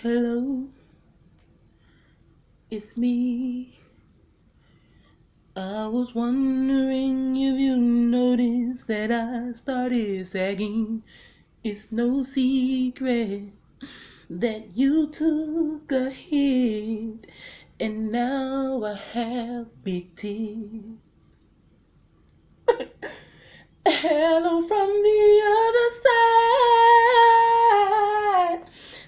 Hello, it's me. I was wondering if you noticed that I started sagging. It's no secret that you took a hit, and now I have big teeth. Hello from the other side.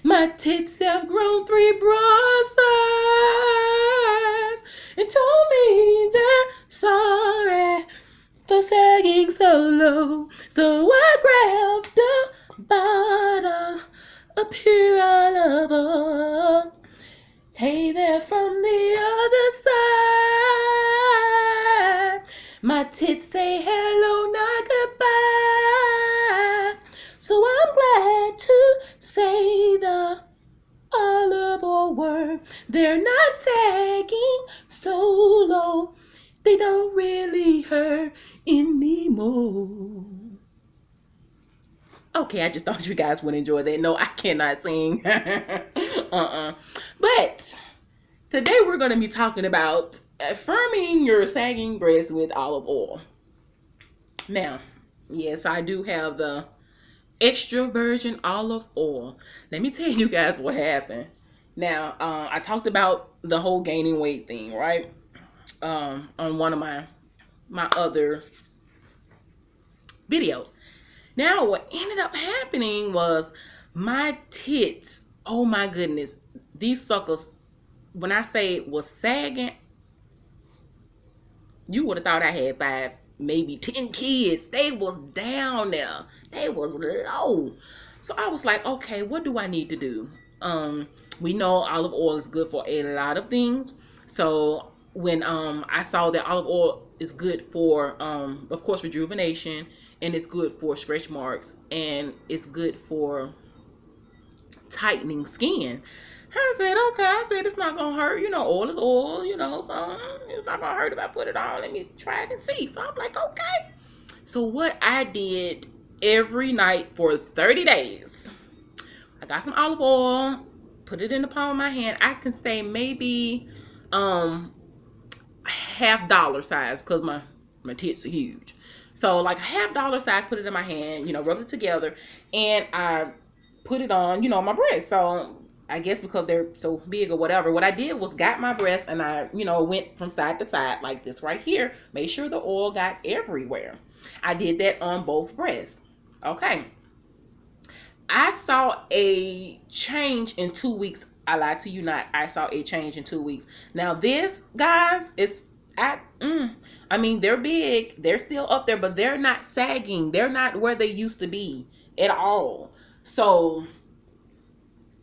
My tits have grown three broad sides and told me they're sorry for sagging so low. So I grabbed a bottle of pure love. Hey there from the other side. My tits say hello, not goodbye. So I'm glad to say the olive word. They're not sagging so low. They don't really hurt anymore. Okay, I just thought you guys would enjoy that. No, I cannot sing. But today we're going to be talking about affirming your sagging breasts with olive oil. Now, yes, I do have the extra virgin olive oil. Let me tell you guys what happened. Now, I talked about the whole gaining weight thing, right? On one of my other videos. Now, what ended up happening was my tits. Oh my goodness, these suckers. When I say it was sagging, you would have thought I had 5, maybe 10 kids. They was down there. They was low. So I was like, okay, what do I need to do? We know olive oil is good for a lot of things. So when I saw that olive oil is good for of course rejuvenation, and it's good for stretch marks, and it's good for tightening skin. I said, okay. I said, it's not gonna hurt. Oil is oil. So it's not gonna hurt if I put it on. Let me try it and see. So I'm like, okay. So what I did every night for 30 days, I got some olive oil, put it in the palm of my hand. I can say maybe half dollar size, because my tits are huge. So like a half dollar size, put it in my hand, rub it together, and I put it on, my breast. So I guess because they're so big or whatever, what I did was got my breast and I, went from side to side like this right here. Made sure the oil got everywhere. I did that on both breasts. Okay. I saw a change in 2 weeks. I lied to you not. I saw a change in 2 weeks. Now this, guys, is I mean, they're big. They're still up there, but they're not sagging. They're not where they used to be at all. So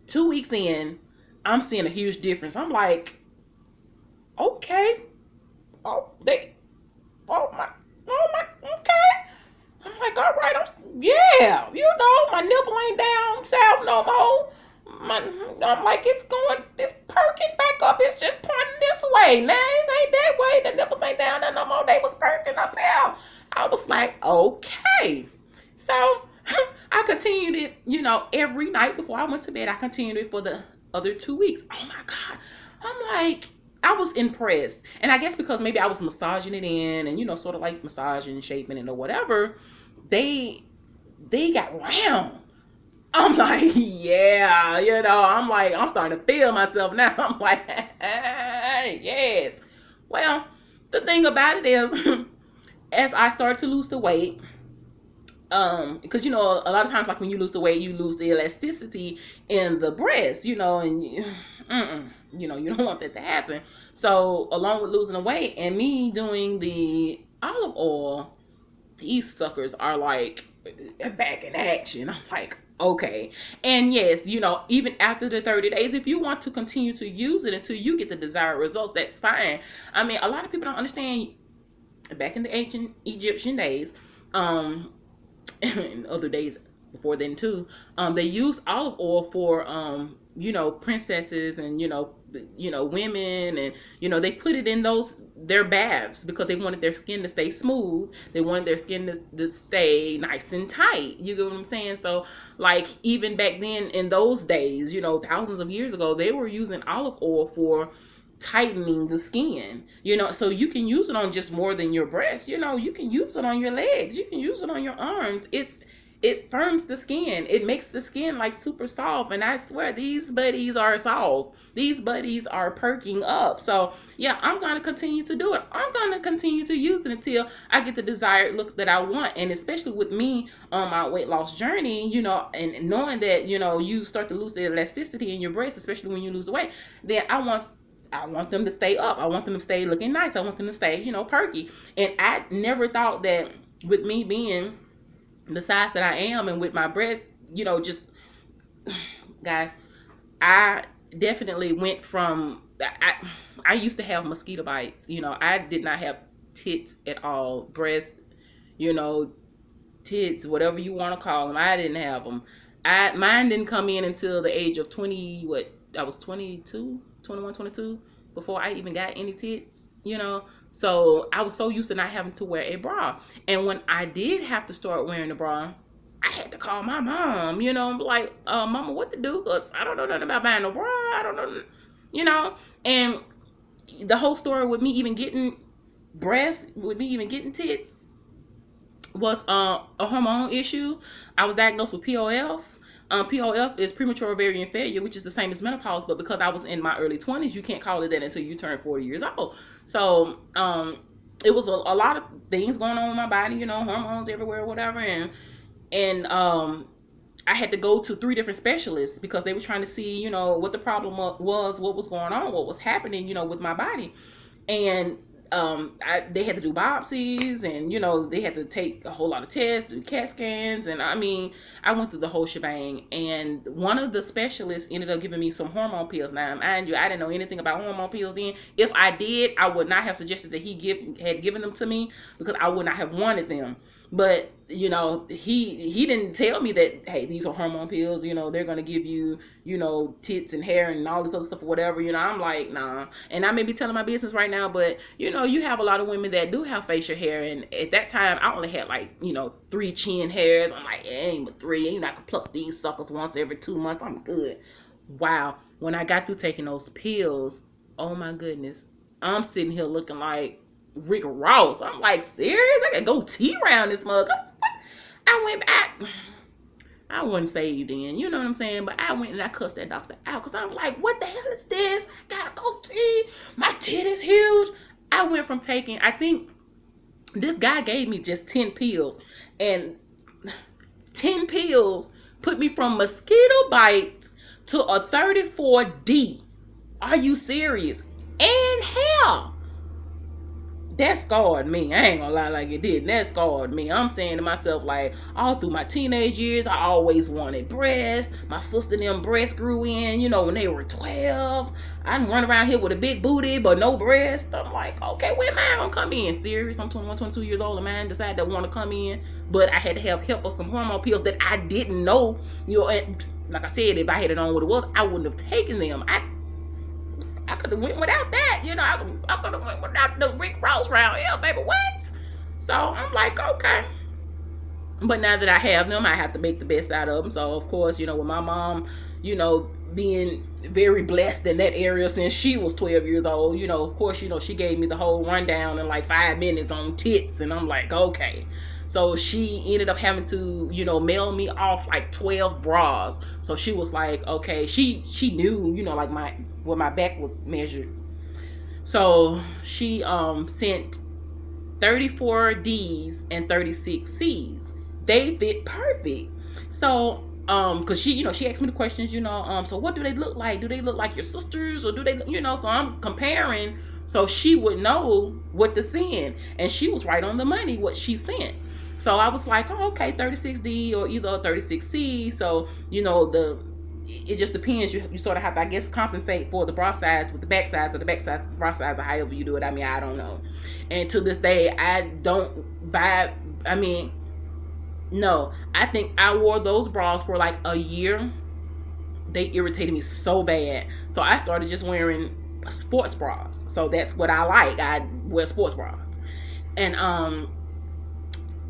2 weeks in, I'm seeing a huge difference. I'm like, okay. Oh, okay. I'm like, all right, yeah, my nipple ain't down south no more. I'm like, it's perking back up. It's just pointing this way. Now it ain't that way. The nipples ain't down there no more. They was perking up here. I was like, okay. So I continued it, every night before I went to bed. I continued it for the other 2 weeks. Oh my God. I'm like, I was impressed. And I guess because maybe I was massaging it in and, sort of like massaging and shaping it or whatever, they got round. I'm like, yeah, I'm like, I'm starting to feel myself now. I'm like, yes. Well, the thing about it is, as I start to lose the weight, because a lot of times, like when you lose the weight, you lose the elasticity in the breast, and you don't want that to happen. So along with losing the weight and me doing the olive oil, these suckers are like back in action. I'm like, okay. And yes, even after the 30 days, if you want to continue to use it until you get the desired results, that's fine. I mean, a lot of people don't understand. Back in the ancient Egyptian days, and other days before then too. They used olive oil for princesses and women, and they put it in their baths because they wanted their skin to stay smooth. They wanted their skin to stay nice and tight. You get what I'm saying? So like even back then in those days, thousands of years ago, they were using olive oil for tightening the skin, so you can use it on just more than your breast. You can use it on your legs, you can use it on your arms. It firms the skin, it makes the skin like super soft, and I swear these buddies are soft, these buddies are perking up. So yeah, I'm gonna continue to do it. I'm gonna continue to use it until I get the desired look that I want. And especially with me on my weight loss journey, and knowing that you start to lose the elasticity in your breasts, especially when you lose the weight, then I want them to stay up. I want them to stay looking nice. I want them to stay, perky. And I never thought that with me being the size that I am and with my breasts, just guys, I definitely went from I used to have mosquito bites. I did not have tits at all. Breasts, tits, whatever you want to call them. I didn't have them. Mine didn't come in until the age of 20. I was 22. 21, 22 before I even got any tits, so I was so used to not having to wear a bra. And when I did have to start wearing a bra, I had to call my mom, like, mama, what to do? Because I don't know nothing about buying a bra. I don't know, and the whole story with me even getting breasts, with me even getting tits, was a hormonal issue. I was diagnosed with POF. POF is premature ovarian failure, which is the same as menopause, but because I was in my early 20s, you can't call it that until you turn 40 years old. So it was a lot of things going on with my body, hormones everywhere, whatever, and I had to go to 3 different specialists because they were trying to see, what the problem was, what was going on, what was happening, with my body. And they had to do biopsies, and they had to take a whole lot of tests, do CAT scans, and I went through the whole shebang. And one of the specialists ended up giving me some hormone pills. Now, mind you, I didn't know anything about hormone pills then. If I did, I would not have suggested that he had given them to me because I would not have wanted them. But he didn't tell me that, hey, these are hormone pills, they're gonna give you, tits and hair and all this other stuff or whatever. I'm like, nah. And I may be telling my business right now, but you have a lot of women that do have facial hair, and at that time I only had like 3 chin hairs. I'm like, it ain't but 3, and I can pluck these suckers once every 2 months. I'm good. Wow. When I got through taking those pills, oh my goodness, I'm sitting here looking like Rick Ross. I'm like, serious? I got goatee around this mug. I went back. I wasn't saved then, you know what I'm saying? But I went and I cussed that doctor out because I was like, what the hell is this? I got a goatee. My tit is huge. I went from taking, I think this guy gave me just 10 pills. And 10 pills put me from mosquito bites to a 34D. Are you serious? And hell, that scarred me. I ain't gonna lie like it did. That scarred me. I'm saying to myself, like, all through my teenage years, I always wanted breasts. My sister and them breasts grew in, when they were 12. I didn't run around here with a big booty, but no breast. I'm like, okay, where am I gonna come in? Serious? I'm 21, 22 years old, and man decided to want to come in. But I had to have help with some hormone pills that I didn't know. And like I said, if I had known what it was, I wouldn't have taken them. I could have went without that, I could have went without the Rick Ross round here, baby, what? So I'm like, okay. But now that I have them, I have to make the best out of them. So of course, with my mom, being very blessed in that area since she was 12 years old, of course, she gave me the whole rundown in like 5 minutes on tits. And I'm like, okay. So she ended up having to, mail me off like 12 bras. So she was like, okay, she knew, like where my back was measured. So she sent 34 D's and 36 C's. They fit perfect. So because she asked me the questions, so what do they look like? Do they look like your sisters, or do they, so I'm comparing so she would know what to send. And she was right on the money what she sent. So I was like, oh, okay, 36D or either a 36C. So, it just depends. You sort of have to, I guess, compensate for the bra size with the back size, or the back size with the bra size, or however you do it. I don't know. And to this day, I don't buy, No, I think I wore those bras for like a year. They irritated me so bad. So I started just wearing sports bras. So that's what I like. I wear sports bras. And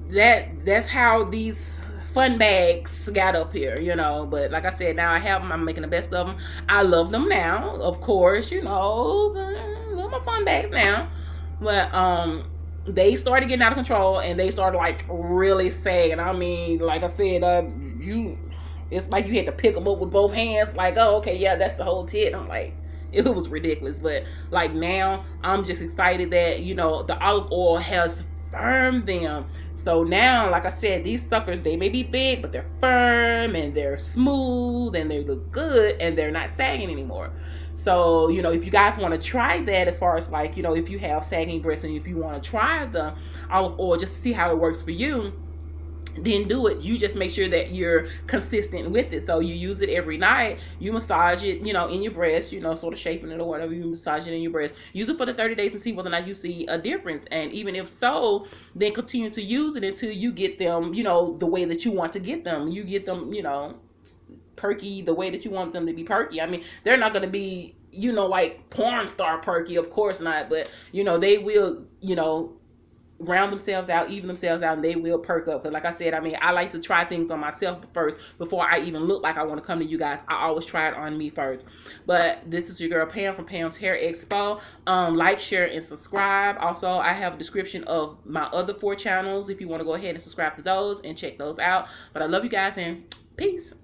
that's how these fun bags got up here, you know. But like I said, now I have them. I'm making the best of them. I love them now, of course, you know. I love my fun bags now. But they started getting out of control, and they started like really sagging. I mean, like I said, you, it's like you had to pick them up with both hands. Like, oh, okay, yeah, that's the whole tit. I'm like, it was ridiculous. But like now, I'm just excited that you know the olive oil has firmed them. So now, like I said, these suckers, they may be big, but they're firm and they're smooth and they look good and they're not sagging anymore. So, you know, if you guys want to try that, as far as like, you know, if you have sagging breasts and if you want to try the olive oil just to see how it works for you, then do it. You just make sure that you're consistent with it. So you use it every night. You massage it, you know, in your breast, you know, sort of shaping it or whatever. You massage it in your breast. Use it for the 30 days and see whether or not you see a difference. And even if so, then continue to use it until you get them, you know, the way that you want to get them. You get them, you know, perky the way that you want them to be perky. I mean, they're not going to be, you know, like porn star perky, of course not. But, you know, they will, you know, round themselves out, even themselves out, and they will perk up. Because like I said, I mean, I like to try things on myself first before I even look like I want to come to you guys. I always try it on me first. But this is your girl Pam from Pam's Hair Expo. Like, share, and subscribe. Also, I have a description of my other 4 channels if you want to go ahead and subscribe to those and check those out. But I love you guys and peace.